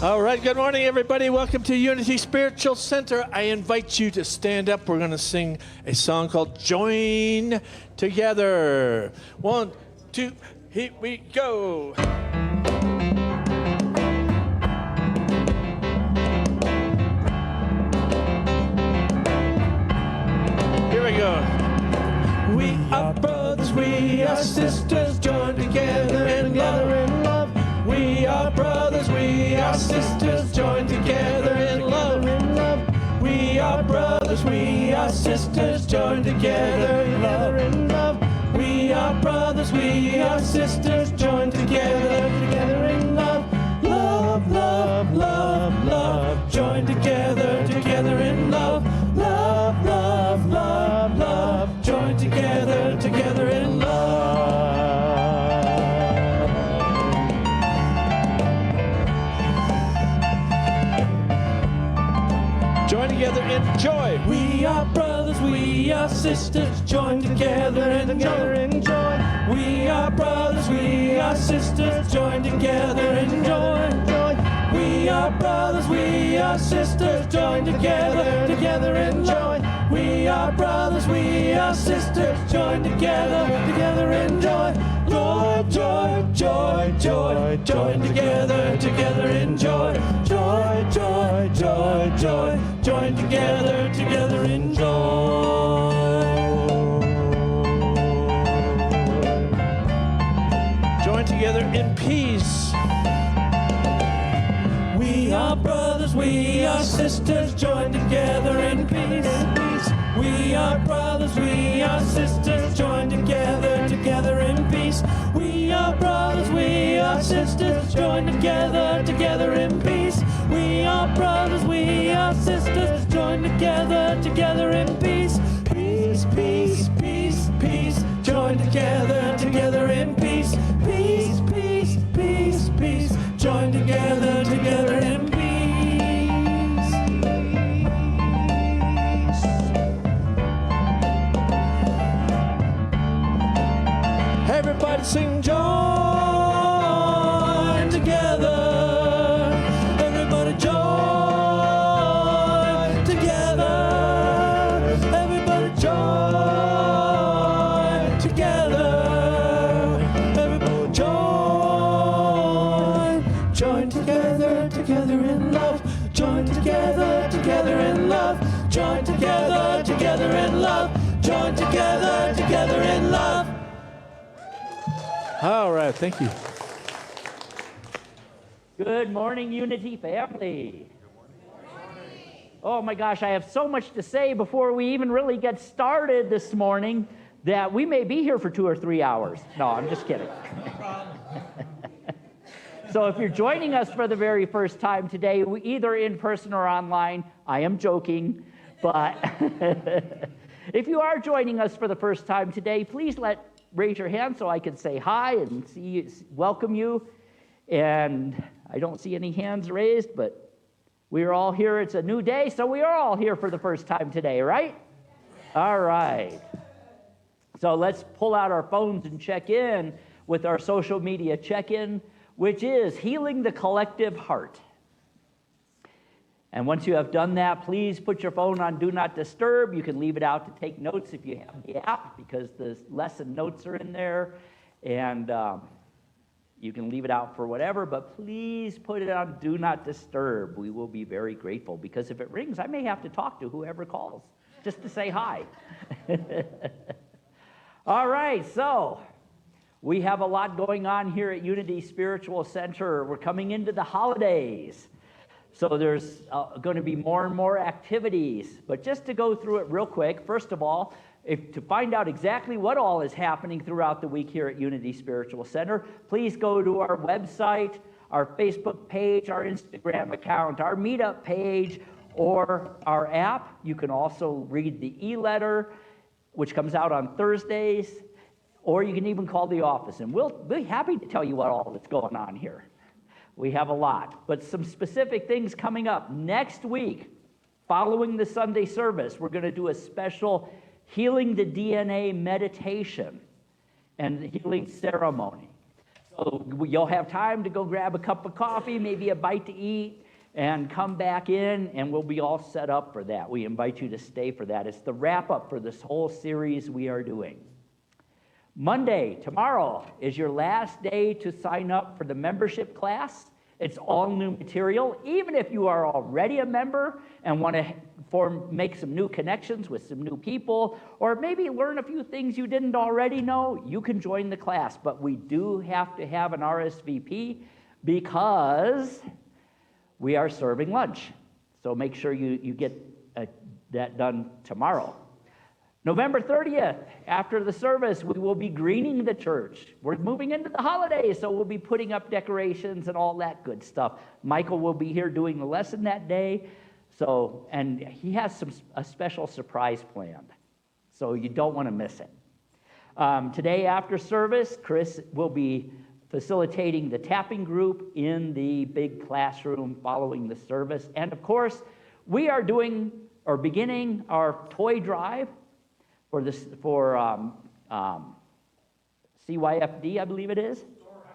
All right, good morning, everybody. Welcome to Unity Spiritual Center. I invite you to stand up. We're going to sing a song called Join Together. 1, 2, here we go. Here we go. We are brothers, we are sisters, joined together in love. We are brothers, we are sisters, joined together in love. We are brothers, we are sisters, joined together in love. We are brothers, we are sisters, joined together in love. Love, love, love, love, joined together in love. Love, love, love, love, joined together in love. Join together in joy. We are brothers, we are sisters, joined together in joy. We are brothers, we are sisters, joined together in joy. We are brothers, we are sisters, joined together in joy. We are brothers, we are sisters, joined together in joy. Joy, joy, joy, joy, joined together in joy. Joy, joy, joy, joy, joined together in joy. Join together in peace. We are brothers, we are sisters, joined together in peace. We are brothers, we are sisters, joined together in peace. We are brothers, we are sisters, joined together in peace. We are brothers, we are sisters, joined together in peace. Peace, peace, peace, peace, joined together in peace. Peace, peace, peace, peace, joined together in peace. Everybody sing join together. Everybody join together. Everybody join together. Everybody join together in love. Join together in love. Join together in love. Join together in love. All right, thank you. Good morning, Unity family. Good morning. Oh my gosh, I have so much to say before we even really get started this morning that we may be here for 2 or 3 hours. No, I'm just kidding. So if you're joining us for the very first time today, either in person or online, I am joking, but if you are joining us for the first time today, please raise your hand so I can say hi and welcome you. And I don't see any hands raised, but we are all here. It's a new day, so we are all here for the first time today, right? All right. So let's pull out our phones and check in with our social media check-in, which is Healing the Collective Heart. And once you have done that, please put your phone on Do Not Disturb. You can leave it out to take notes if you have the app, because the lesson notes are in there. And you can leave it out for whatever, but please put it on Do Not Disturb. We will be very grateful, because if it rings, I may have to talk to whoever calls just to say hi. All right, so we have a lot going on here at Unity Spiritual Center. We're coming into the holidays. So there's going to be more and more activities. But just to go through it real quick, first of all, to find out exactly what all is happening throughout the week here at Unity Spiritual Center, please go to our website, our Facebook page, our Instagram account, our Meetup page, or our app. You can also read the e-letter, which comes out on Thursdays, or you can even call the office, and we'll be happy to tell you what all that's going on here. We have a lot, but some specific things coming up. Next week, following the Sunday service, we're going to do a special Healing the DNA meditation and healing ceremony. So you'll have time to go grab a cup of coffee, maybe a bite to eat, and come back in, and we'll be all set up for that. We invite you to stay for that. It's the wrap-up for this whole series we are doing. Monday, tomorrow, is your last day to sign up for the membership class. It's all new material. Even if you are already a member and want to make some new connections with some new people, or maybe learn a few things you didn't already know, you can join the class. But we do have to have an RSVP because we are serving lunch. So make sure you get that done tomorrow. November 30th, after the service, we will be greening the church. We're moving into the holidays, so we'll be putting up decorations and all that good stuff. Michael will be here doing the lesson that day, and he has a special surprise planned, so you don't want to miss it. Today after service, Chris will be facilitating the tapping group in the big classroom following the service. And of course, we are beginning our toy drive for CYFD, I believe it is?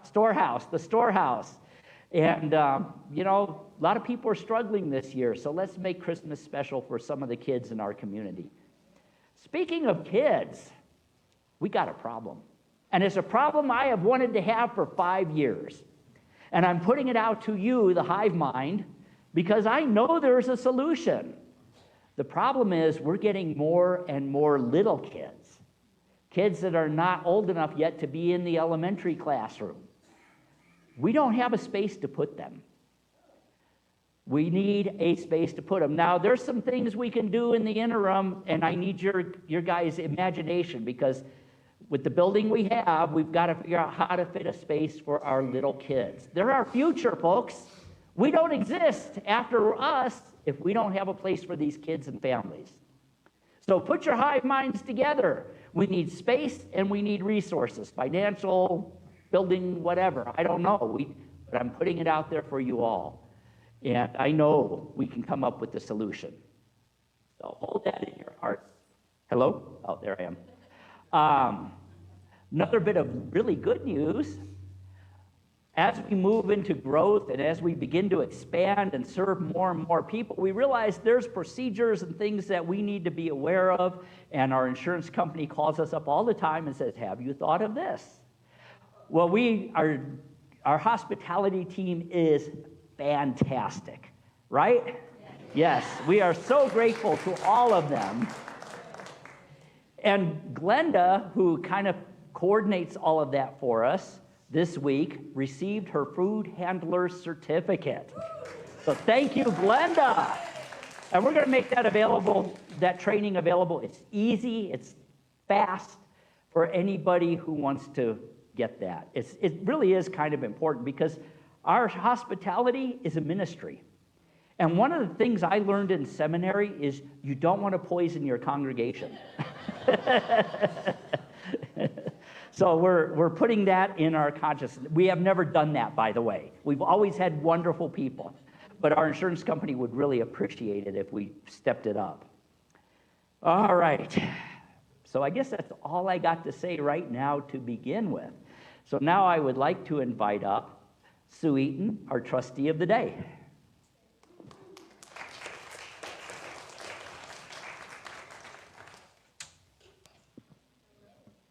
Storehouse, the Storehouse. And, a lot of people are struggling this year, so let's make Christmas special for some of the kids in our community. Speaking of kids, we got a problem. And it's a problem I have wanted to have for 5 years. And I'm putting it out to you, the hive mind, because I know there's a solution. The problem is we're getting more and more little kids that are not old enough yet to be in the elementary classroom. We don't have a space to put them. We need a space to put them. Now, there's some things we can do in the interim, and I need your guys' imagination, because with the building we have, we've got to figure out how to fit a space for our little kids. They're our future, folks. We don't exist after us if we don't have a place for these kids and families. So put your hive minds together. We need space and we need resources, financial, building, whatever. I don't know, but I'm putting it out there for you all. And I know we can come up with the solution. So hold that in your heart. Hello? Oh, there I am. Another bit of really good news. As we move into growth and as we begin to expand and serve more and more people, we realize there's procedures and things that we need to be aware of, and our insurance company calls us up all the time and says, have you thought of this? Well, our hospitality team is fantastic, right? Yes, we are so grateful to all of them. And Glenda, who kind of coordinates all of that for us, this week received her food handler certificate. So thank you, Glenda. And we're going to make that available, that training available. It's easy, it's fast for anybody who wants to get that. It really is kind of important because our hospitality is a ministry. And one of the things I learned in seminary is you don't want to poison your congregation. So we're putting that in our consciousness. We have never done that, by the way. We've always had wonderful people, but our insurance company would really appreciate it if we stepped it up. All right. So I guess that's all I got to say right now to begin with. So now I would like to invite up Sue Eaton, our trustee of the day.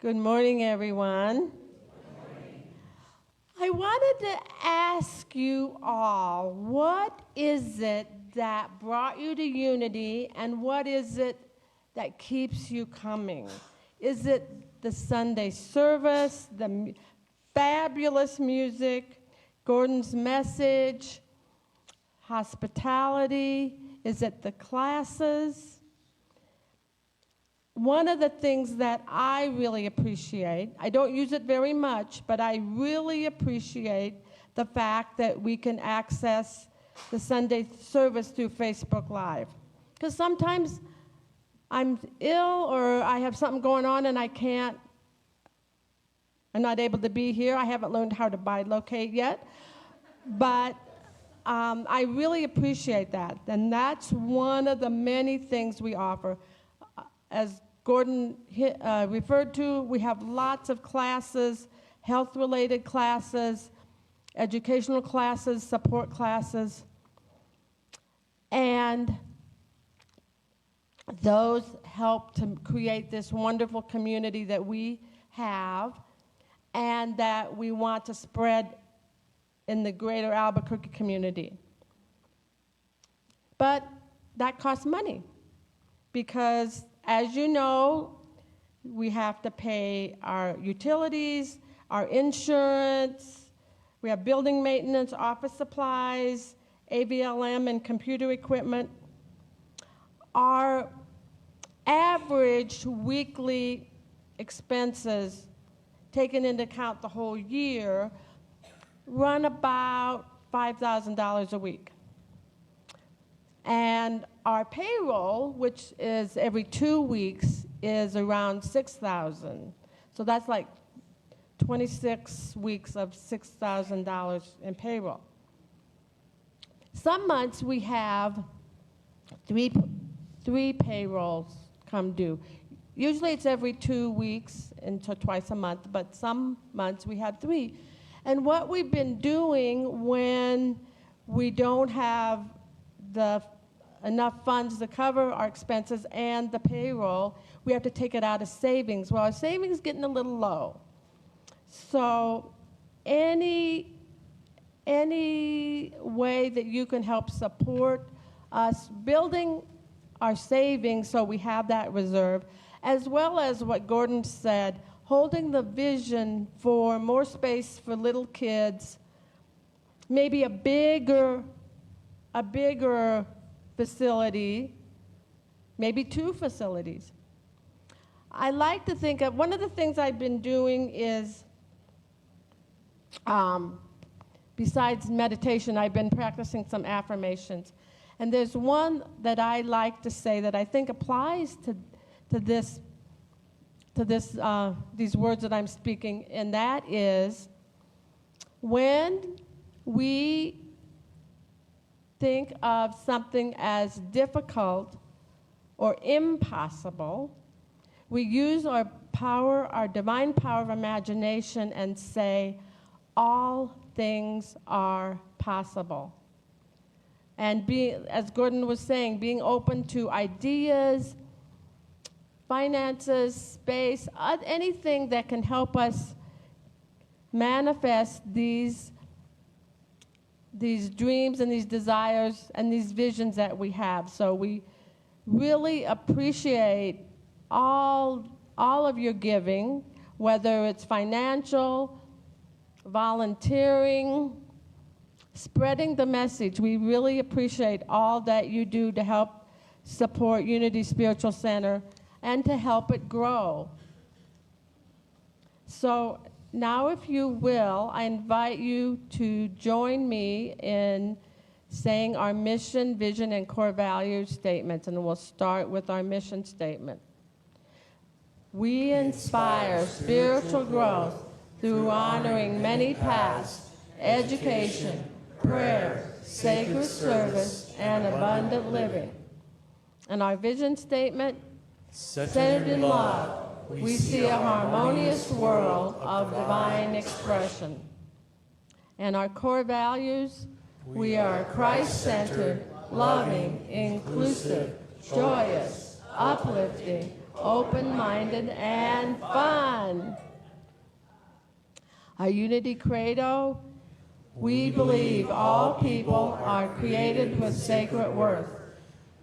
Good morning, everyone. I wanted to ask you all, what is it that brought you to Unity, and what is it that keeps you coming? Is it the Sunday service, the fabulous music, Gordon's message, hospitality? Is it the classes? One of the things that I really appreciate, I don't use it very much, but I really appreciate the fact that we can access the Sunday service through Facebook Live. Because sometimes I'm ill or I have something going on and I'm not able to be here. I haven't learned how to bilocate yet. But I really appreciate that. And that's one of the many things we offer. As Gordon referred to, we have lots of classes, health-related classes, educational classes, support classes, and those help to create this wonderful community that we have and that we want to spread in the greater Albuquerque community. But that costs money because, as you know, we have to pay our utilities, our insurance, we have building maintenance, office supplies, AVLM and computer equipment. Our average weekly expenses, taken into account the whole year, run about $5,000 a week. And our payroll, which is every 2 weeks, is around $6,000. So that's like 26 weeks of $6,000 in payroll. Some months we have three payrolls come due. Usually it's every 2 weeks until twice a month, but some months we have 3. And what we've been doing when we don't have enough funds to cover our expenses and the payroll, we have to take it out of savings. Well, our savings is getting a little low. So any way that you can help support us building our savings so we have that reserve, as well as what Gordon said, holding the vision for more space for little kids, maybe a bigger facility, maybe 2 facilities. I like to think of, one of the things I've been doing is, besides meditation, I've been practicing some affirmations. And there's one that I like to say that I think applies to these words that I'm speaking, and that is, when we think of something as difficult or impossible, we use our power, our divine power of imagination, and say, all things are possible. And as Gordon was saying, being open to ideas, finances, space, anything that can help us manifest these dreams and these desires and these visions that we have. So we really appreciate all of your giving, whether it's financial, volunteering, spreading the message. We really appreciate all that you do to help support Unity Spiritual Center and to help it grow. So now, if you will, I invite you to join me in saying our mission, vision, and core values statements, and we'll start with our mission statement. We inspire spiritual growth through honoring many paths, education, prayer, sacred service, and abundant living. And our vision statement, centered in love, we see a harmonious world of divine expression. And our core values, we are Christ-centered, loving, inclusive, joyous, uplifting, open-minded, and fun. Our Unity Credo, we believe all people are created with sacred worth.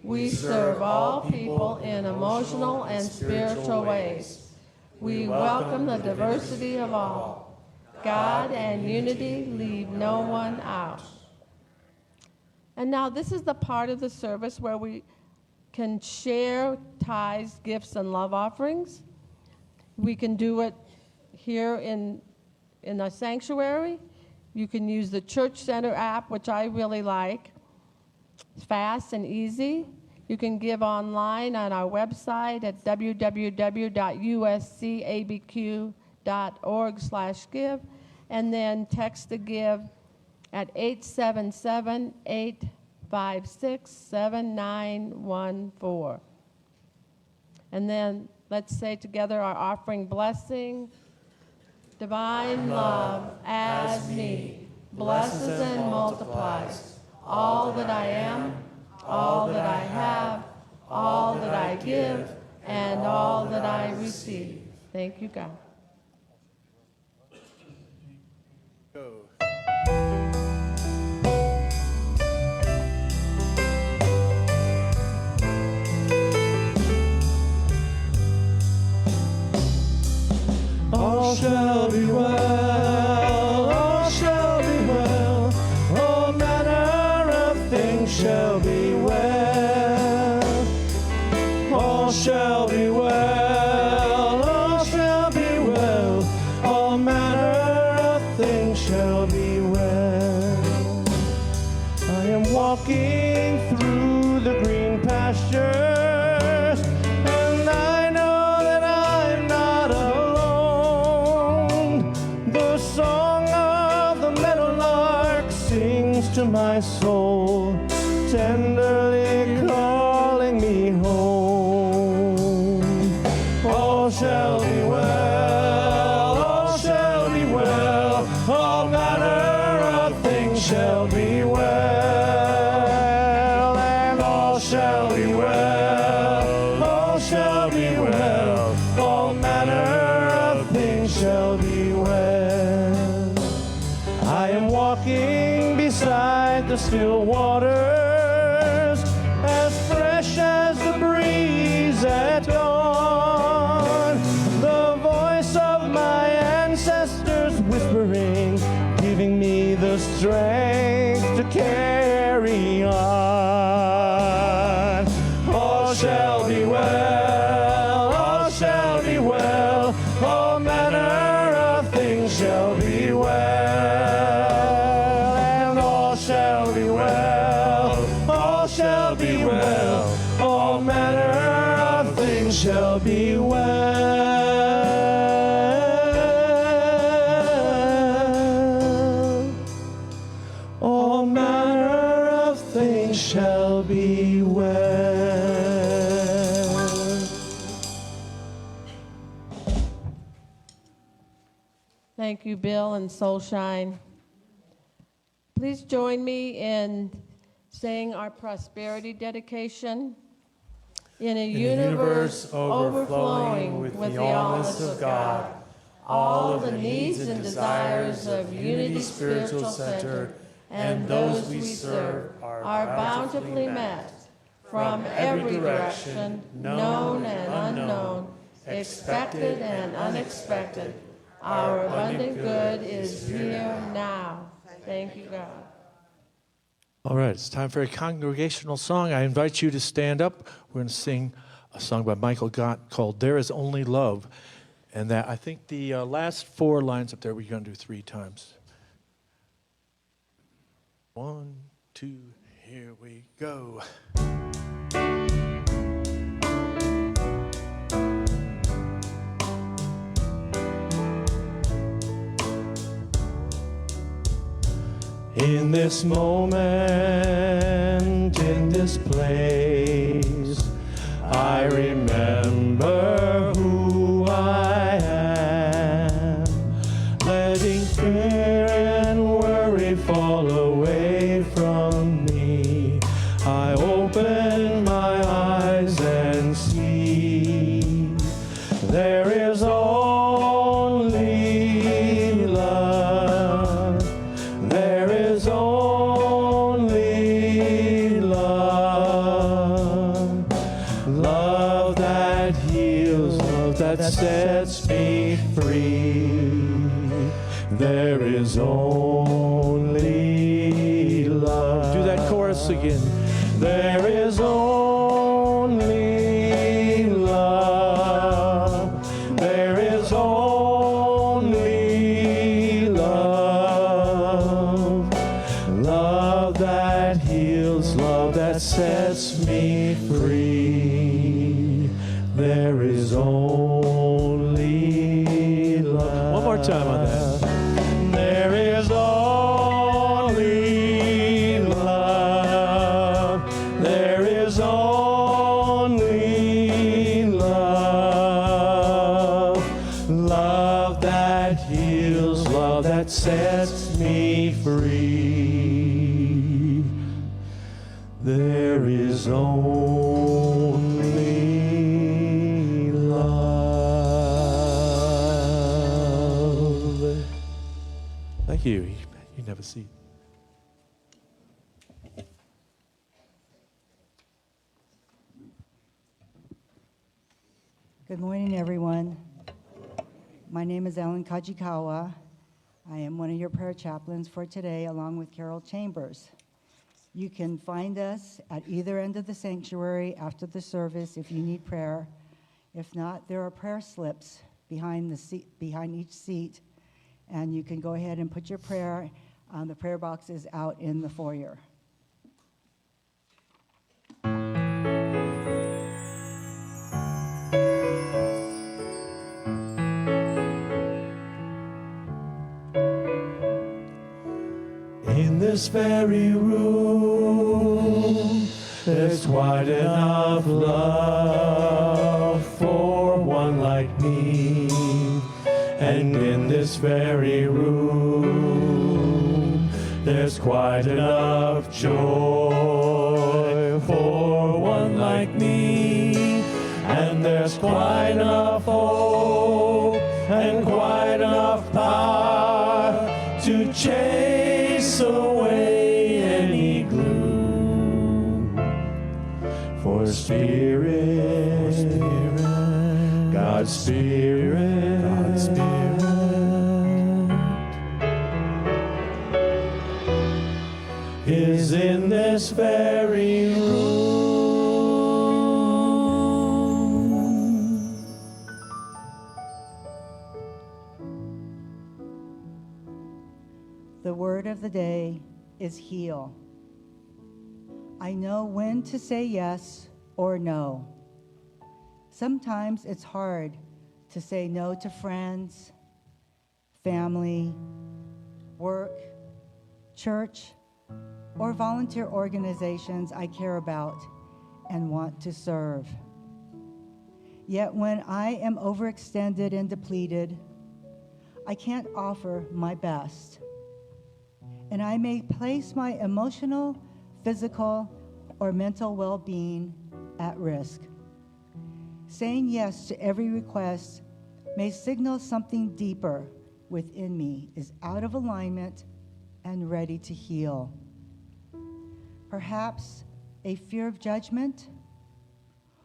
We serve all people in emotional and spiritual ways. We welcome the diversity of all. God and unity leave no one out. And now this is the part of the service where we can share tithes, gifts, and love offerings. We can do it here in the sanctuary. You can use the Church Center app, which I really like. It's fast and easy. You can give online on our website at www.uscabq.org/give, and then text to give at 877-856-7914. And then let's say together our offering blessing. divine love as me blesses and multiplies all that I am, all that I have, all that I give, and all that I receive. Thank you, God. All shall be well, all shall be well, all manner of things shall be well. All shall be well, all shall be well, all manner of things shall be well. I am walking through the green pastures, and I know that I'm not alone. The song of the meadowlark sings to my soul, tenderly calling me home. All shall be well, all shall be well, all manner of things shall be well, and all shall be well, all shall be well, all manner of things shall be well. I am walking beside the still waters, as fresh as the breeze at dawn. The voice of my ancestors whispering, giving me the strength to carry on. All shall be well, all shall be well, all manner of things shall be well, and all shall be well, all shall be well, all manner of things shall be well. All manner of things shall be well. Thank you, Bill and Soulshine. Please join me in saying our prosperity dedication. In a universe overflowing with the allness of God, all the needs and desires of Unity Spiritual Center and those we serve are bountifully met from every direction, known and unknown, expected and unexpected. Our abundant good is here now. Thank you, God. All right, it's time for a congregational song. I invite you to stand up. We're going to sing a song by Michael Gott called There Is Only Love. And that, I think the last four lines up there, we're going to do 3 times. 1, 2, here we go. In this moment, in this place, I remember who I am, letting fear and worry fall away from me. I open my eyes and see there is only love. There is only love. Love that heals, love that sets me free. There is only love. Do that chorus again. There is only love. There is only love. Love that heals, love that sets me free. There is only love. One more time on that. There is only love. There is only love. Love that heals. There is only love. Thank you. You can have a seat. Good morning, everyone. My name is Ellen Kajikawa. I am one of your prayer chaplains for today, along with Carol Chambers. You can find us at either end of the sanctuary after the service if you need prayer. If not, there are prayer slips behind each seat, and you can go ahead and put your prayer on the prayer boxes out in the foyer. In this very room, there's quite enough love for one like me. And in this very room, there's quite enough joy for one like me. And there's quite enough hope and quite enough power to chase away any gloom. For Spirit, God's Spirit, God's Spirit is in this very room. The word of the day is heal. I know when to say yes or no. Sometimes it's hard to say no to friends, family, work, church, or volunteer organizations I care about and want to serve. Yet when I am overextended and depleted, I can't offer my best. And I may place my emotional, physical, or mental well-being at risk. Saying yes to every request may signal something deeper within me is out of alignment and ready to heal. Perhaps a fear of judgment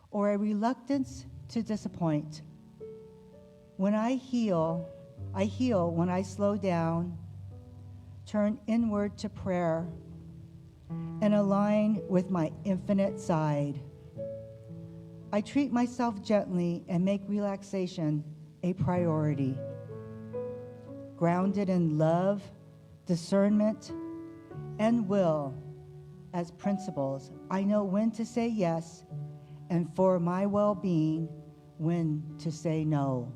or a reluctance to disappoint. When I heal when I slow down, turn inward to prayer, and align with my infinite side. I treat myself gently and make relaxation a priority. Grounded in love, discernment, and will as principles, I know when to say yes, and for my well-being, when to say no.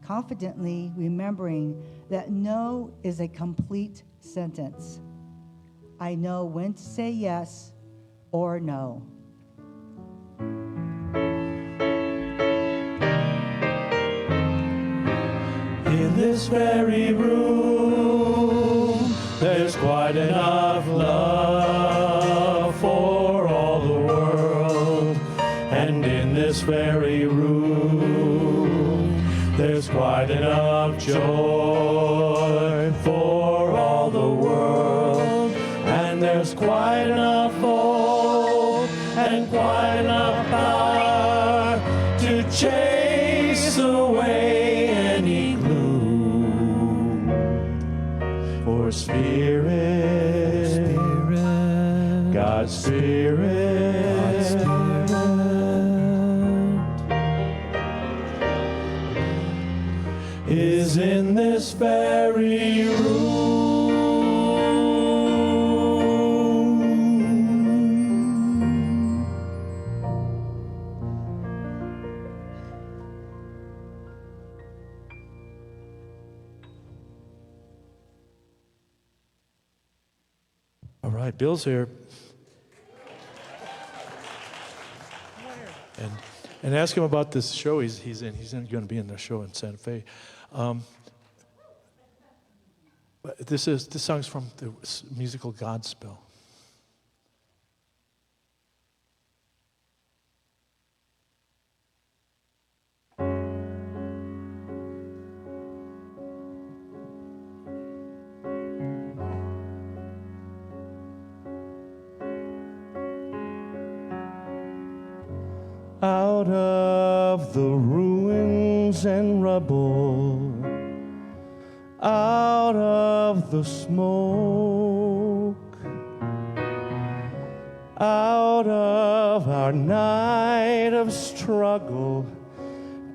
Confidently remembering that no is a complete sentence. I know when to say yes or no. In this very room, there's quite enough love for all the world. And in this very room, there's quite enough joy for all the world. And there's quite enough hope and quite enough power to chase away any gloom. For Spirit, God's Spirit, is in this very room. All right, Bill's here. And ask him about this show he's in. He's going to be in the show in Santa Fe. This song's from the musical Godspell. out of the ruins and rubble, out of the smoke, out of our night of struggle,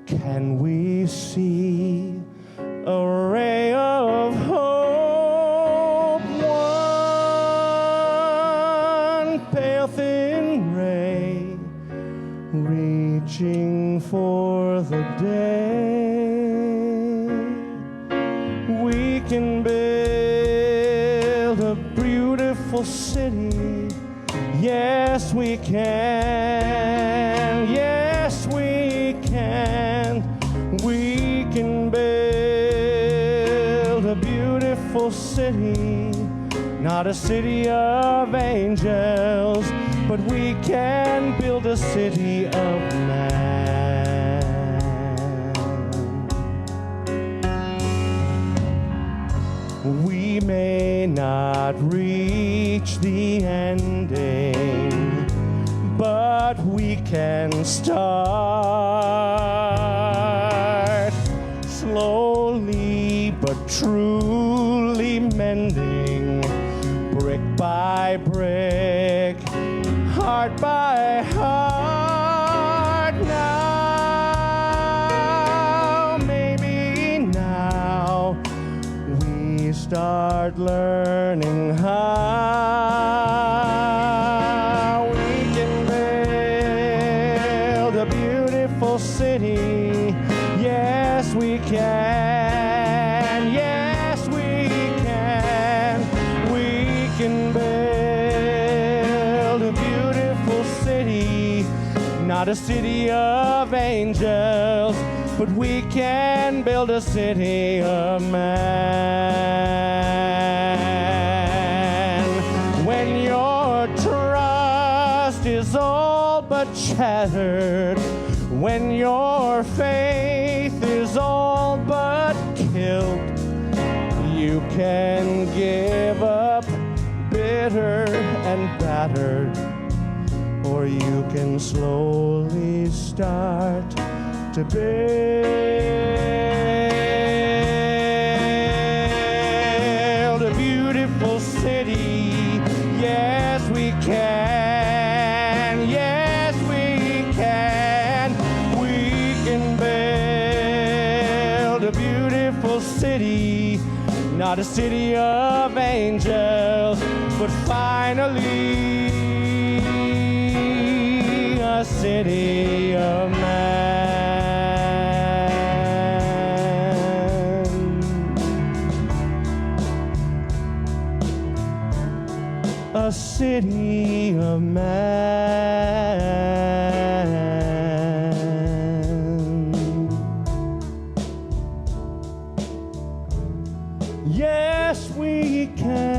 can we see a ray of hope? One pale thin ray reaching for the day. We can build a beautiful city. Yes, we can. Yes, we can. We can build a beautiful city. Not a city of angels, but we can build a city of man. We may not reach the ending, but we can start slowly but truly mending, brick by brick, heart by heart. Now, maybe now, we start learning how we can build a beautiful city. Yes, we can. Yes, we can. We can build a beautiful city. Not a city of angels, but we can build a city of man. When your trust is all but shattered, when your faith is all but killed, you can give up bitter and battered, or you can slowly start to build a beautiful city. Yes, we can. Yes, we can. We can build a beautiful city. Not a city of angels, but finally a city of man. A city of man. Yes, we can.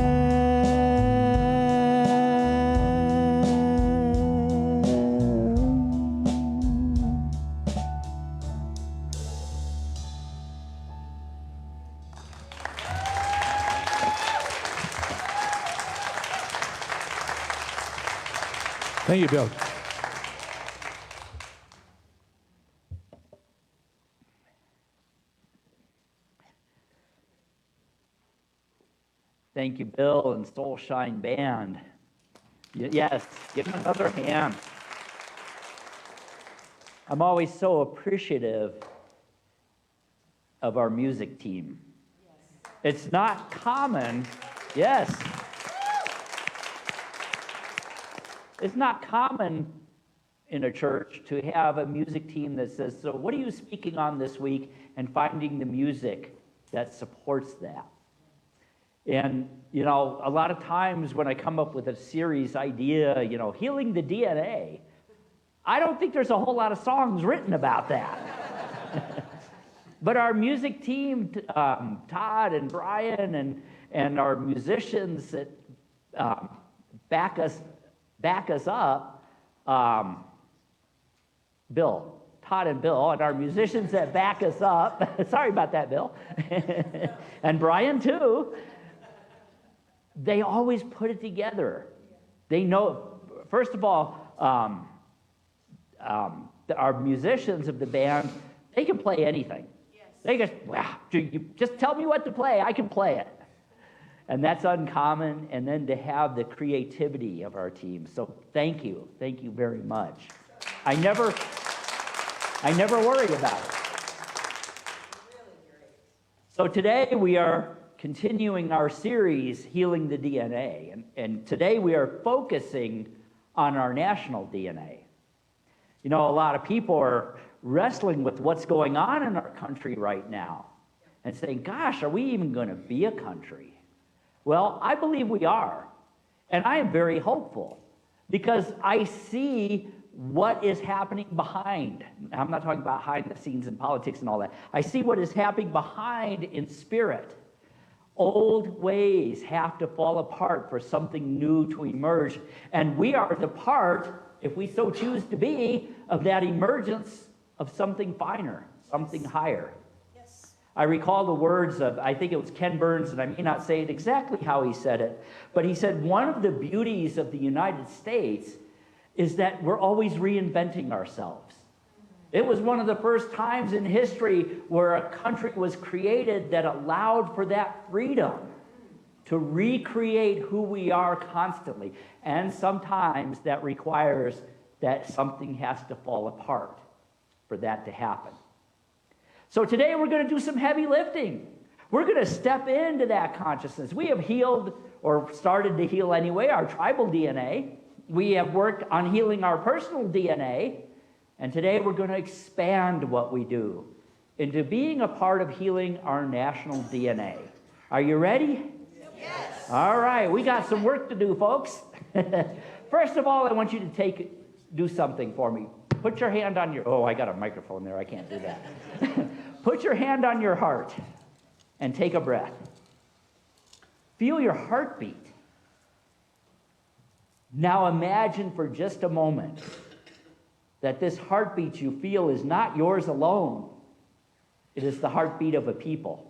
Thank you, Bill. Thank you, Bill and Soul Shine Band. Yes, give them another hand. I'm always so appreciative of our music team. It's not common, yes. It's not common in a church to have a music team that says, so what are you speaking on this week, and finding the music that supports that. And, you know, a lot of times when I come up with a series idea, you know, healing the DNA, I don't think there's a whole lot of songs written about that. But our music team, Todd and Brian and our musicians that back us up, Bill, Todd and Bill, and our musicians that back us up, sorry about that, Bill, and Brian too, they always put it together. They know, first of all, our musicians of the band, they can play anything. Yes. They just tell me what to play, I can play it. And that's uncommon, and then to have the creativity of our team. So thank you very much. I never worry about it. So today we are continuing our series, Healing the DNA, and today we are focusing on our national DNA. You know, a lot of people are wrestling with what's going on in our country right now and saying, gosh, are we even going to be a country? Well, I believe we are, and I am very hopeful because I see what is happening behind. I'm not talking about behind the scenes in politics and all that. I see what is happening behind in spirit. Old ways have to fall apart for something new to emerge, and we are the part, if we so choose to be, of that emergence of something finer, something higher. I recall the words of, I think it was Ken Burns, and I may not say it exactly how he said it, but he said one of the beauties of the United States is that we're always reinventing ourselves. It was one of the first times in history where a country was created that allowed for that freedom to recreate who we are constantly. And sometimes that requires that something has to fall apart for that to happen. So today we're going to do some heavy lifting. We're going to step into that consciousness. We have healed, or started to heal anyway, our tribal DNA. We have worked on healing our personal DNA. And today we're going to expand what we do into being a part of healing our national DNA. Are you ready? Yes. All right, we got some work to do, folks. First of all, I want you to do something for me. Put your hand on your, I got a microphone there, I can't do that. Put your hand on your heart and take a breath. Feel your heartbeat. Now imagine for just a moment that this heartbeat you feel is not yours alone. It is the heartbeat of a people.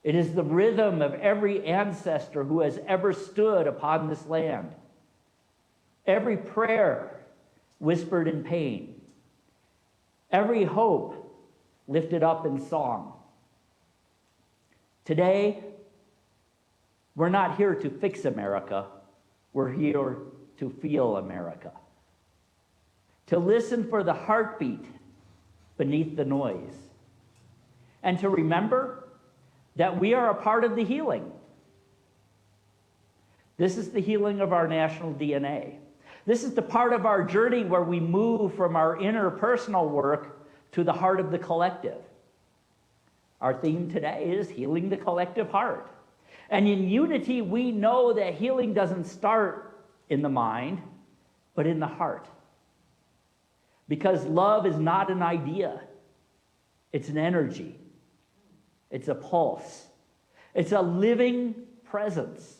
It is the rhythm of every ancestor who has ever stood upon this land. Every prayer whispered in pain. Every hope lifted up in song. Today, we're not here to fix America. We're here to feel America. To listen for the heartbeat beneath the noise. And to remember that we are a part of the healing. This is the healing of our national DNA. This is the part of our journey where we move from our interpersonal work to the heart of the collective. Our theme today is healing the collective heart. And in unity, we know that healing doesn't start in the mind, but in the heart. Because love is not an idea. It's an energy. It's a pulse. It's a living presence.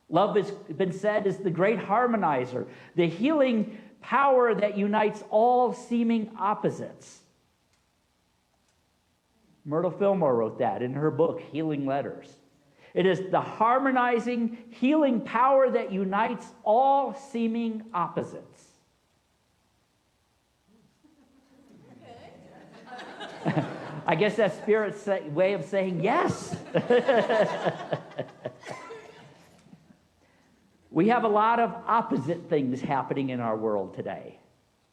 Love has been said is the great harmonizer, the healing power that unites all seeming opposites. Myrtle Fillmore wrote that in her book, Healing Letters. It is the harmonizing, healing power that unites all seeming opposites. I guess that's Spirit's way of saying yes. We have a lot of opposite things happening in our world today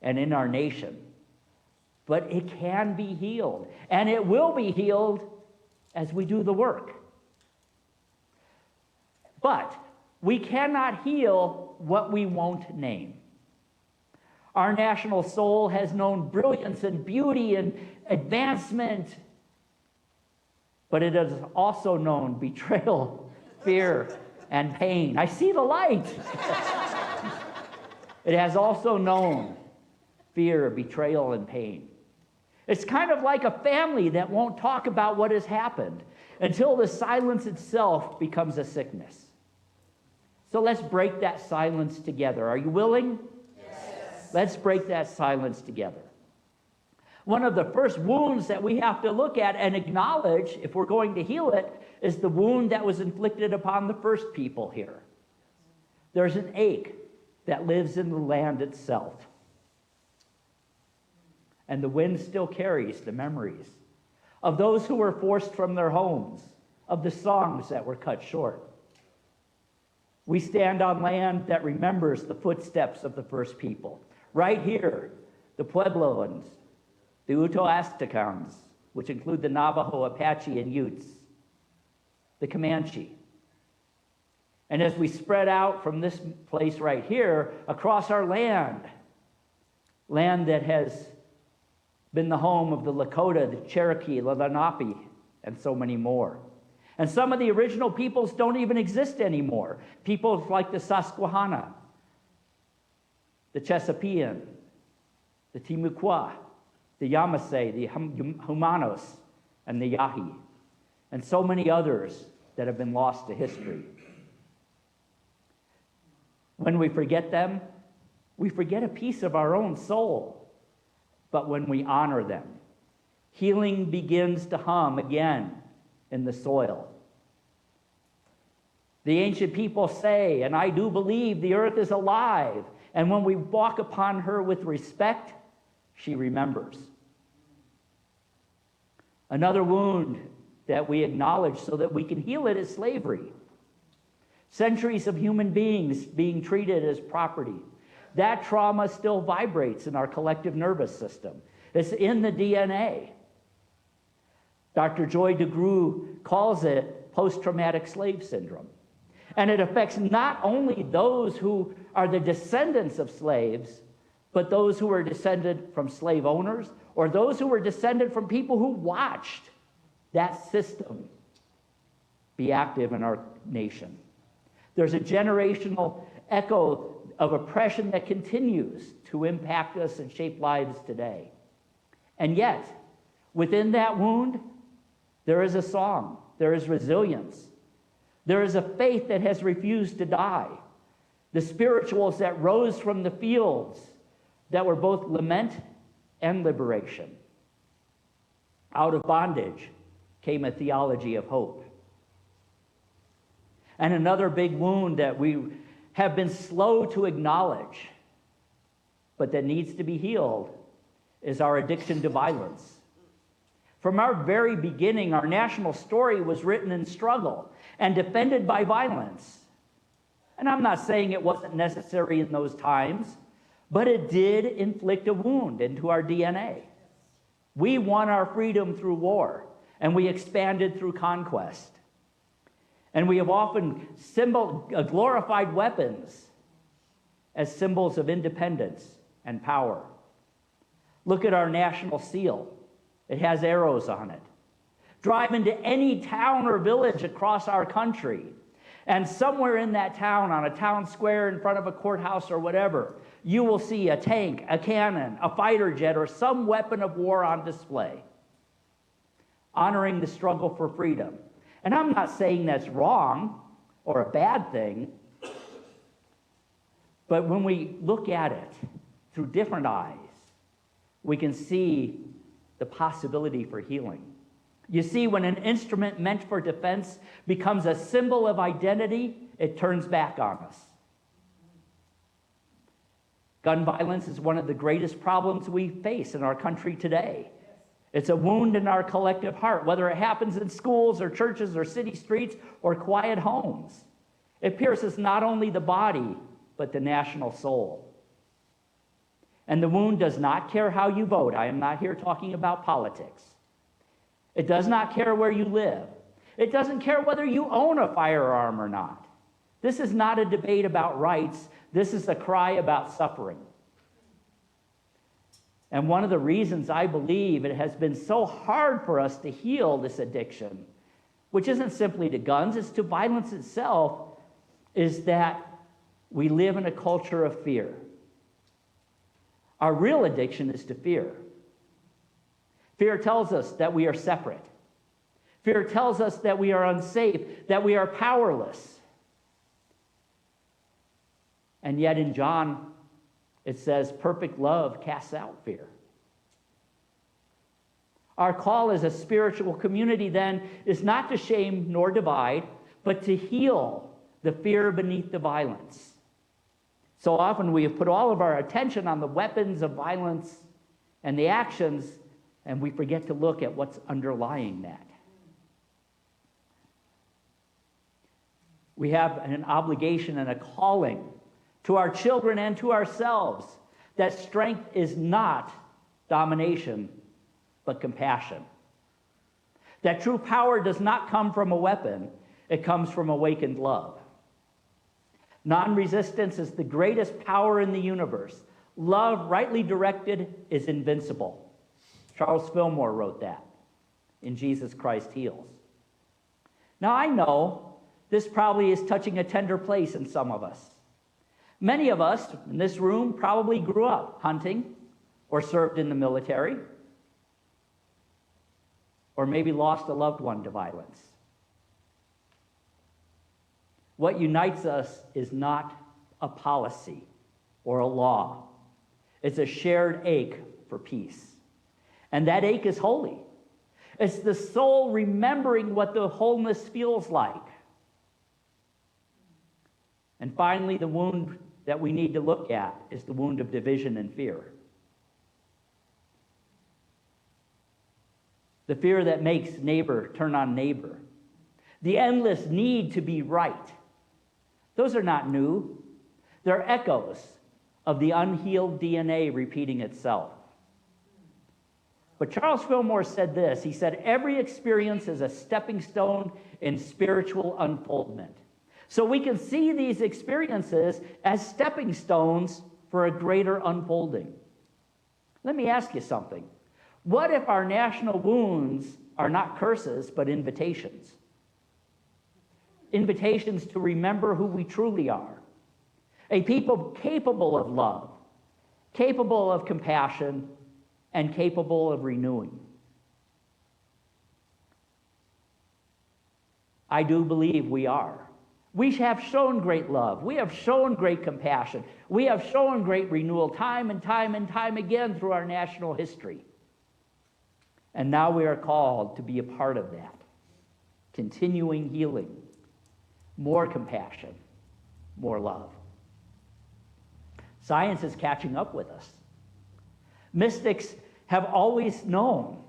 and in our nation. But it can be healed, and it will be healed as we do the work. But we cannot heal what we won't name. Our national soul has known brilliance and beauty and advancement, but it has also known betrayal, fear, and pain. I see the light. It has also known fear, betrayal, and pain. It's kind of like a family that won't talk about what has happened until the silence itself becomes a sickness. So let's break that silence together. Are you willing? Yes. Let's break that silence together. One of the first wounds that we have to look at and acknowledge, if we're going to heal it, is the wound that was inflicted upon the first people here. There's an ache that lives in the land itself. and the wind still carries the memories of those who were forced from their homes, of the songs that were cut short. We stand on land that remembers the footsteps of the first people. Right here, the Puebloans, the Utoaztecans, which include the Navajo, Apache, and Utes, the Comanche. And as we spread out from this place right here across our land that has been the home of the Lakota, the Cherokee, the Lenape, and so many more. And some of the original peoples don't even exist anymore. Peoples like the Susquehanna, the Chesapeake, the Timucua, the Yamasee, the Humanos, and the Yahi, and so many others that have been lost to history. When we forget them, we forget a piece of our own soul. But when we honor them, healing begins to hum again in the soil. The ancient people say, and I do believe, the earth is alive, and when we walk upon her with respect, she remembers. Another wound that we acknowledge so that we can heal it is slavery. Centuries of human beings being treated as property. That trauma still vibrates in our collective nervous system. It's in the DNA. Dr. Joy DeGruy calls it post-traumatic slave syndrome. And it affects not only those who are the descendants of slaves, but those who are descended from slave owners, or those who were descended from people who watched that system be active in our nation. There's a generational echo of oppression that continues to impact us and shape lives today. And yet, within that wound, there is a song, there is resilience, there is a faith that has refused to die, the spirituals that rose from the fields that were both lament and liberation. Out of bondage came a theology of hope. And another big wound that we have been slow to acknowledge, but that needs to be healed, is our addiction to violence. From our very beginning, our national story was written in struggle and defended by violence. And I'm not saying it wasn't necessary in those times, but it did inflict a wound into our DNA. We won our freedom through war, and we expanded through conquest. And we have often glorified weapons as symbols of independence and power. Look at our national seal. It has arrows on it. Drive into any town or village across our country, and somewhere in that town, on a town square in front of a courthouse or whatever, you will see a tank, a cannon, a fighter jet, or some weapon of war on display, honoring the struggle for freedom. And I'm not saying that's wrong or a bad thing, but when we look at it through different eyes, we can see the possibility for healing. You see, when an instrument meant for defense becomes a symbol of identity, it turns back on us. Gun violence is one of the greatest problems we face in our country today. It's a wound in our collective heart, whether it happens in schools or churches or city streets or quiet homes. It pierces not only the body, but the national soul. And the wound does not care how you vote. I am not here talking about politics. It does not care where you live. It doesn't care whether you own a firearm or not. This is not a debate about rights. This is a cry about suffering. And one of the reasons I believe it has been so hard for us to heal this addiction, which isn't simply to guns, it's to violence itself, is that we live in a culture of fear. Our real addiction is to fear. Fear tells us that we are separate. Fear tells us that we are unsafe, that we are powerless. And yet in John, it says, perfect love casts out fear. Our call as a spiritual community then is not to shame nor divide, but to heal the fear beneath the violence. So often we have put all of our attention on the weapons of violence and the actions, and we forget to look at what's underlying that. We have an obligation and a calling to our children and to ourselves that strength is not domination, but compassion. That true power does not come from a weapon, it comes from awakened love. Non-resistance is the greatest power in the universe. Love, rightly directed, is invincible. Charles Fillmore wrote that in Jesus Christ Heals. Now I know this probably is touching a tender place in some of us. Many of us in this room probably grew up hunting or served in the military, or maybe lost a loved one to violence. What unites us is not a policy or a law. It's a shared ache for peace. And that ache is holy. It's the soul remembering what the wholeness feels like. And finally, the wound that we need to look at is the wound of division and fear. The fear that makes neighbor turn on neighbor. The endless need to be right. Those are not new. They're echoes of the unhealed DNA repeating itself. But Charles Fillmore said this. He said, every experience is a stepping stone in spiritual unfoldment. So we can see these experiences as stepping stones for a greater unfolding. Let me ask you something. What if our national wounds are not curses, but invitations? Invitations to remember who we truly are. A people capable of love, capable of compassion, and capable of renewing. I do believe we are. We have shown great love. We have shown great compassion. We have shown great renewal time and time and time again through our national history. And now we are called to be a part of that. Continuing healing, more compassion, more love. Science is catching up with us. Mystics have always known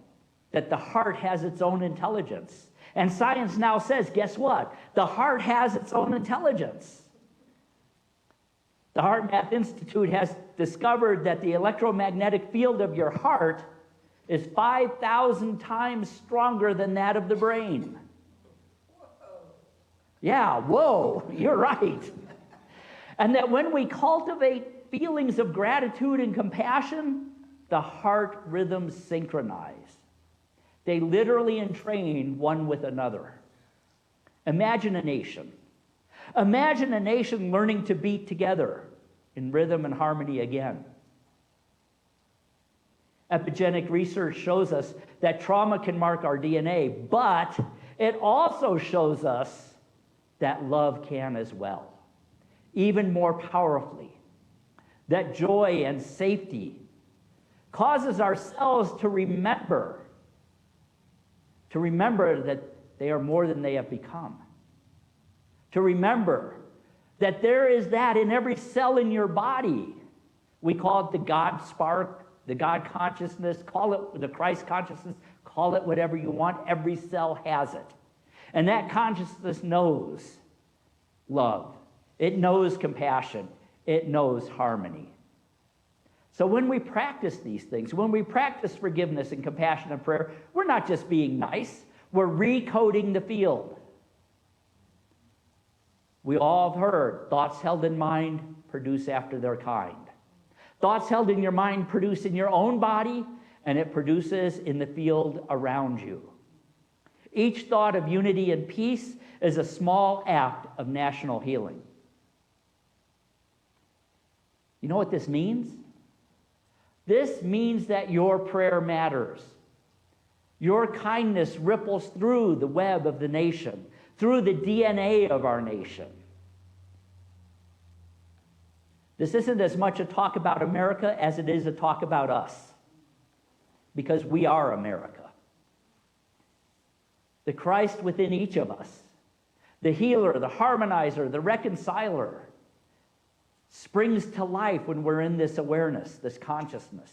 that the heart has its own intelligence. And science now says, guess what? The heart has its own intelligence. The Heart Math Institute has discovered that the electromagnetic field of your heart is 5,000 times stronger than that of the brain. Yeah, whoa, you're right. And that when we cultivate feelings of gratitude and compassion, the heart rhythms synchronize. They literally entrain one with another. Imagine a nation. Imagine a nation learning to beat together in rhythm and harmony again. Epigenetic research shows us that trauma can mark our DNA, but it also shows us that love can as well, even more powerfully. That joy and safety causes ourselves to remember that they are more than they have become. To remember that there is that in every cell in your body. We call it the God spark, the God consciousness, call it the Christ consciousness, call it whatever you want. Every cell has it. And that consciousness knows love. It knows compassion. It knows harmony. So when we practice these things, when we practice forgiveness and compassion and prayer, we're not just being nice, we're recoding the field. We all have heard, thoughts held in mind produce after their kind. Thoughts held in your mind produce in your own body, and it produces in the field around you. Each thought of unity and peace is a small act of national healing. You know what this means? This means that your prayer matters. Your kindness ripples through the web of the nation, through the DNA of our nation. This isn't as much a talk about America as it is a talk about us, because we are America. The Christ within each of us, the healer, the harmonizer, the reconciler, springs to life when we're in this awareness, this consciousness.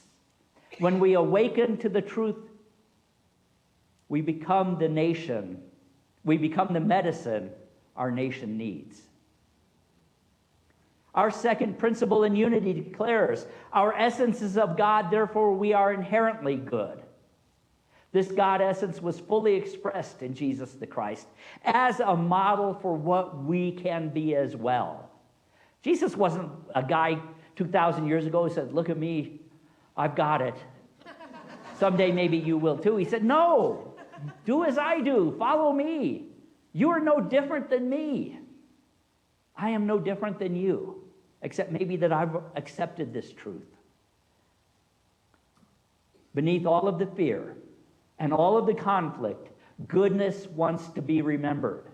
When we awaken to the truth, we become the nation. We become the medicine our nation needs. Our second principle in unity declares, our essence is of God, therefore we are inherently good. This God essence was fully expressed in Jesus the Christ as a model for what we can be as well. Jesus wasn't a guy 2,000 years ago who said, look at me, I've got it. Someday maybe you will too. He said, no, do as I do, follow me. You are no different than me. I am no different than you, except maybe that I've accepted this truth. Beneath all of the fear and all of the conflict, goodness wants to be remembered.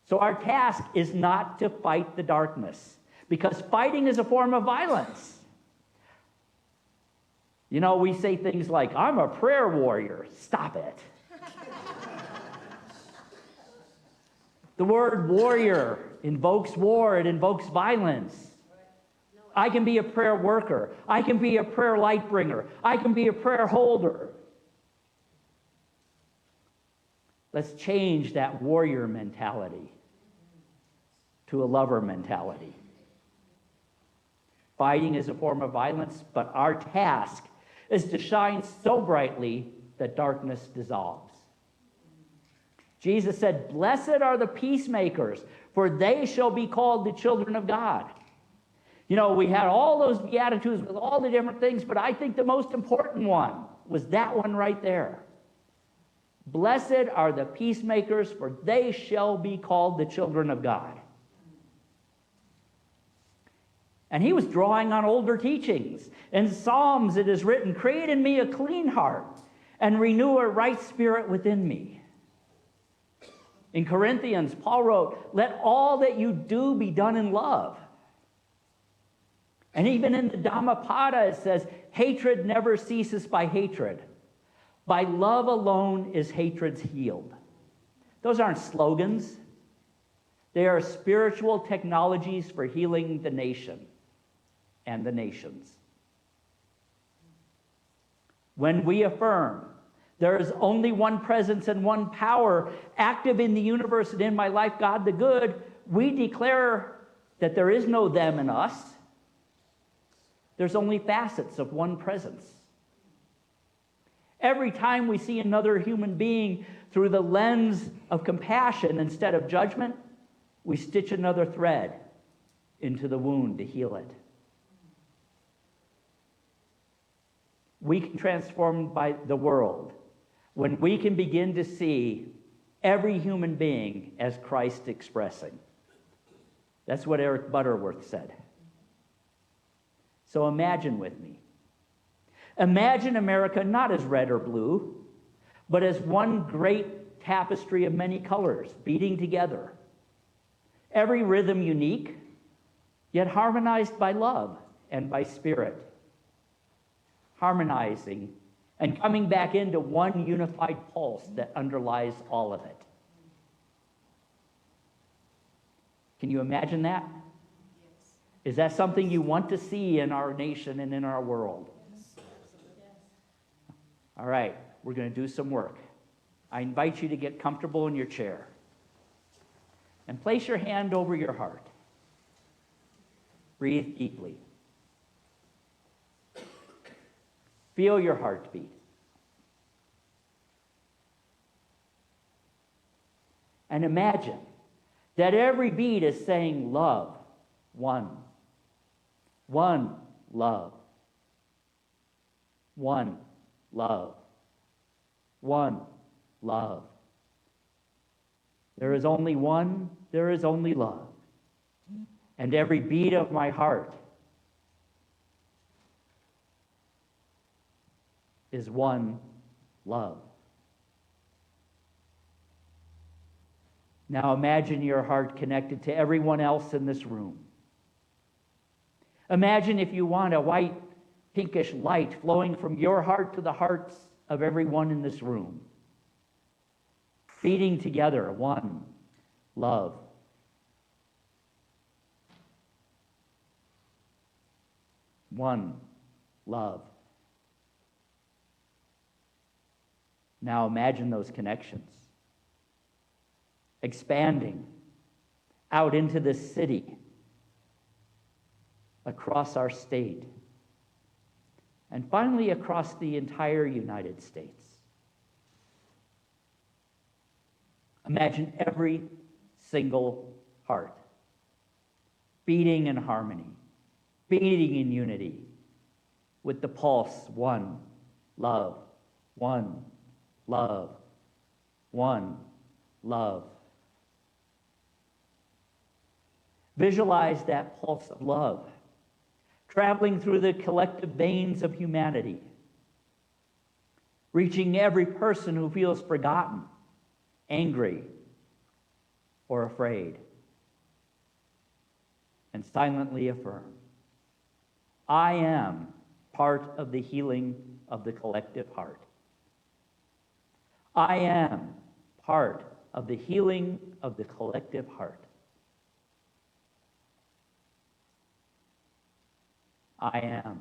So our task is not to fight the darkness, because fighting is a form of violence. You know, we say things like, I'm a prayer warrior. Stop it. The word warrior invokes war, it invokes violence. I can be a prayer worker. I can be a prayer light bringer. I can be a prayer holder. Let's change that warrior mentality to a lover mentality. Fighting is a form of violence, but our task is to shine so brightly that darkness dissolves. Jesus said, blessed are the peacemakers, for they shall be called the children of God. You know, we had all those Beatitudes with all the different things, but I think the most important one was that one right there. Blessed are the peacemakers, for they shall be called the children of God. And he was drawing on older teachings. In Psalms it is written, create in me a clean heart and renew a right spirit within me. In Corinthians, Paul wrote, let all that you do be done in love. And even in the Dhammapada it says, hatred never ceases by hatred. By love alone is hatred healed. Those aren't slogans. They are spiritual technologies for healing the nation and the nations. When we affirm there is only one presence and one power active in the universe and in my life, God the good, we declare that there is no them in us. There's only facets of one presence. Every time we see another human being through the lens of compassion instead of judgment, we stitch another thread into the wound to heal it. We can transform by the world when we can begin to see every human being as Christ expressing. That's what Eric Butterworth said. So imagine with me. Imagine America not as red or blue, but as one great tapestry of many colors beating together. Every rhythm unique, yet harmonized by love and by spirit. Harmonizing and coming back into one unified pulse that underlies all of it. Can you imagine that? Yes. Is that something you want to see in our nation and in our world? Yes. All right, we're going to do some work. I invite you to get comfortable in your chair and place your hand over your heart. Breathe deeply. Feel your heartbeat. And imagine that every beat is saying love, one. One, love. One, love. One, love. There is only one, there is only love. And every beat of my heart is one love. Now imagine your heart connected to everyone else in this room. Imagine, if you want, a white, pinkish light flowing from your heart to the hearts of everyone in this room. Beating together, one love. One love. Now imagine those connections expanding out into the city, across our state, and finally across the entire United States. Imagine every single heart beating in harmony, beating in unity, with the pulse, one love, one love, one love. Visualize that pulse of love traveling through the collective veins of humanity, reaching every person who feels forgotten, angry, or afraid, and silently affirm, I am part of the healing of the collective heart. I am part of the healing of the collective heart. I am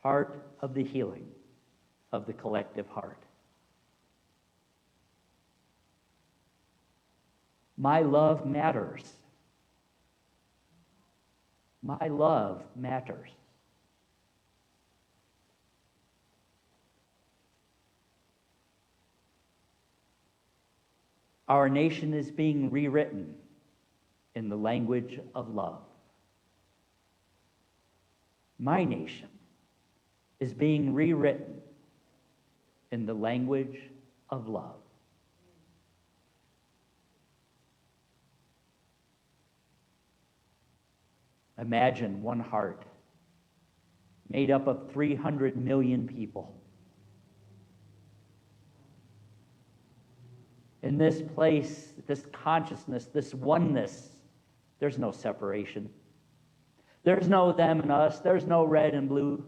part of the healing of the collective heart. My love matters. My love matters. Our nation is being rewritten in the language of love. My nation is being rewritten in the language of love. Imagine one heart made up of 300 million people. In this place, this consciousness, this oneness, there's no separation. There's no them and us. There's no red and blue.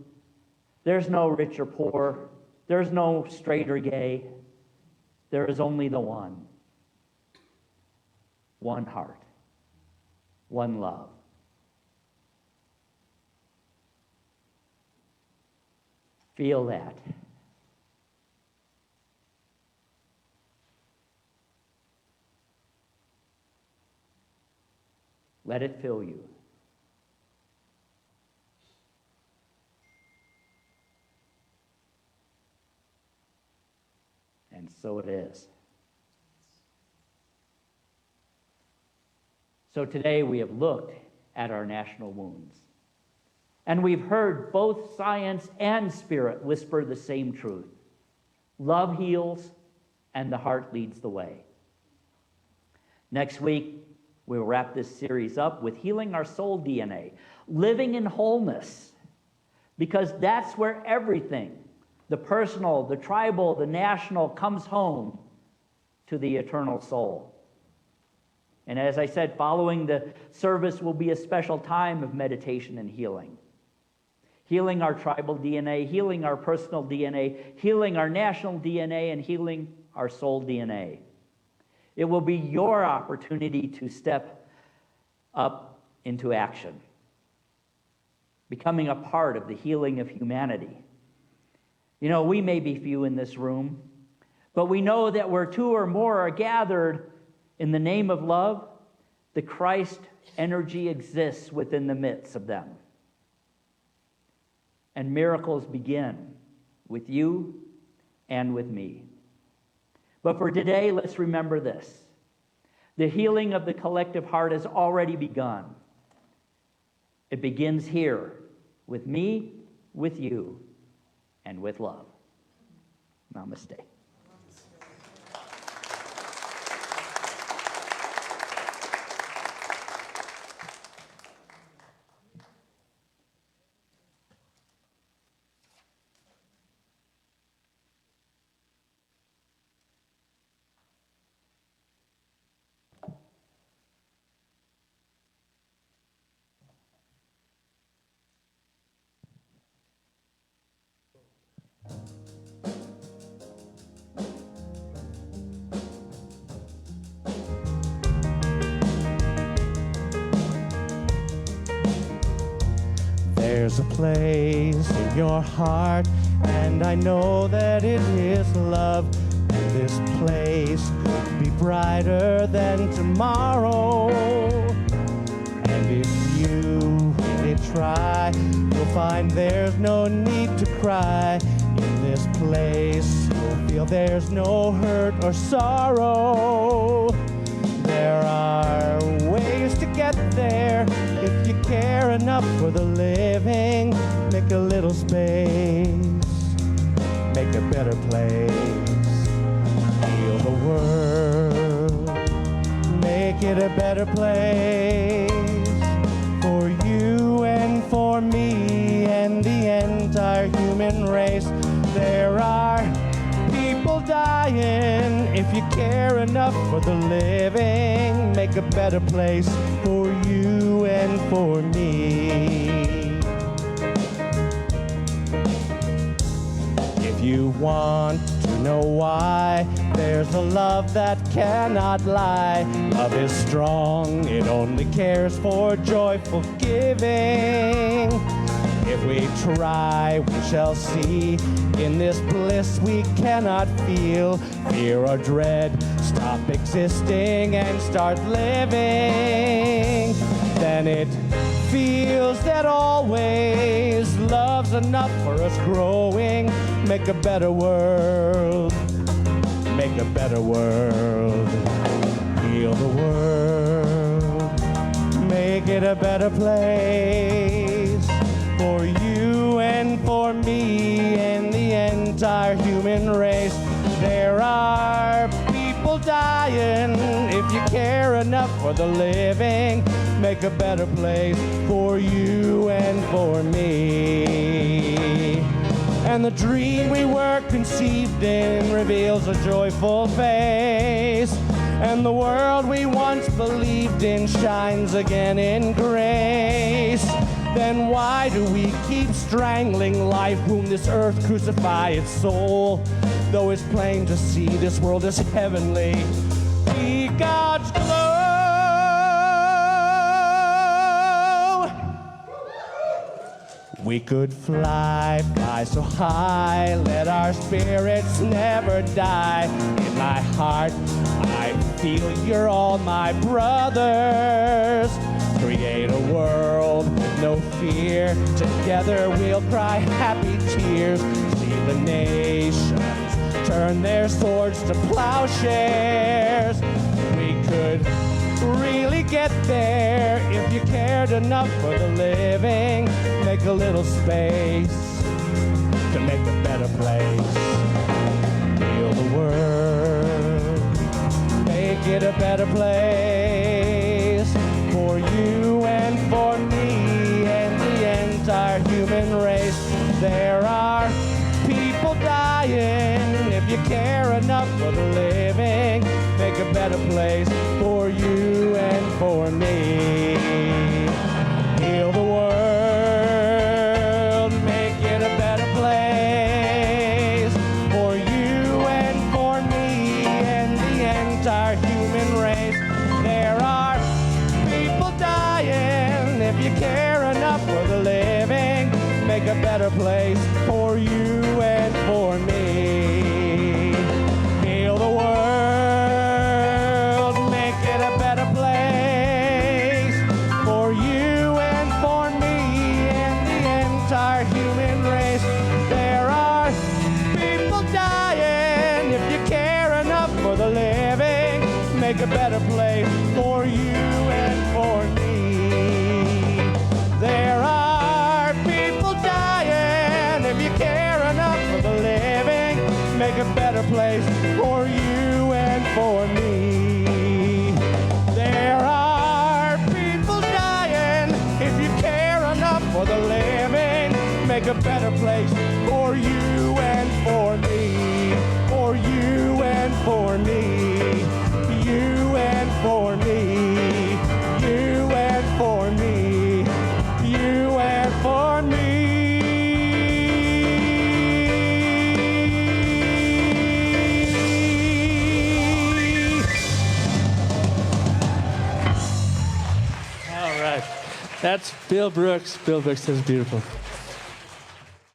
There's no rich or poor. There's no straight or gay. There is only the one. One heart. One love. Feel that. Let it fill you. And so it is. So today we have looked at our national wounds. And we've heard both science and spirit whisper the same truth. Love heals, and the heart leads the way. Next week, we'll wrap this series up with healing our soul DNA, living in wholeness, because that's where everything, the personal, the tribal, the national, comes home to the eternal soul. And as I said, following the service will be a special time of meditation and healing. Healing our tribal DNA, healing our personal DNA, healing our national DNA, and healing our soul DNA. It will be your opportunity to step up into action, becoming a part of the healing of humanity. You know, we may be few in this room, but we know that where two or more are gathered in the name of love, the Christ energy exists within the midst of them. And miracles begin with you and with me. But for today, let's remember this. The healing of the collective heart has already begun. It begins here with me, with you, and with love. Namaste. There's a place in your heart and I know that it is love. And this place could be brighter than tomorrow. And if you really try, you'll find there's no need to cry. In this place, you'll feel there's no hurt or sorrow. There are ways to get there if you care enough for the living. Make a little space, make a better place. Heal the world, make it a better place for you and for me and the entire human race. There are people dying. If you care enough for the living, make a better place for you and for me. If you want to know why, there's a love that cannot lie. Love is strong, it only cares for joyful giving. If we try, we shall see. In this bliss we cannot feel fear or dread. Stop existing and start living. Then it feels that always love's enough for us growing. Make a better world. Make a better world. Heal the world. Make it a better place for you and for me and the entire human race. There are people dying. If you care enough for the living, make a better place for you and for me. And the dream we were conceived in reveals a joyful face. And the world we once believed in shines again in grace. Then why do we keep strangling life, whom this earth crucify its soul? Though it's plain to see this world is heavenly, be God's glow. We could fly, fly so high, let our spirits never die. In my heart, I feel you're all my brothers. Create a world with no fear. Together we'll cry happy tears. See the nations turn their swords to plowshares. We could really get there if you cared enough for the living. Make a little space to make a better place. Heal the world, make it a better place for you and for me and the entire human race. There are people dying. If you care enough for the living, make a better place for you and for me. Heal the world, make it a better place for you and for me and the entire human race. There are people dying. If you care enough for the living, make a better place for you and for me. Heal the world, make it a better place for you and for me and the entire human race. There are people dying. If you care enough for the living, make a better place for you and for me. There are people dying. If you care enough for the living, make a better place for you and for me. There are people dying. If you care enough for the living, make a better place for you and for me. For you and for me. You and for me. You and for me. You and for me. All right. That's Bill Brooks. Bill Brooks is beautiful.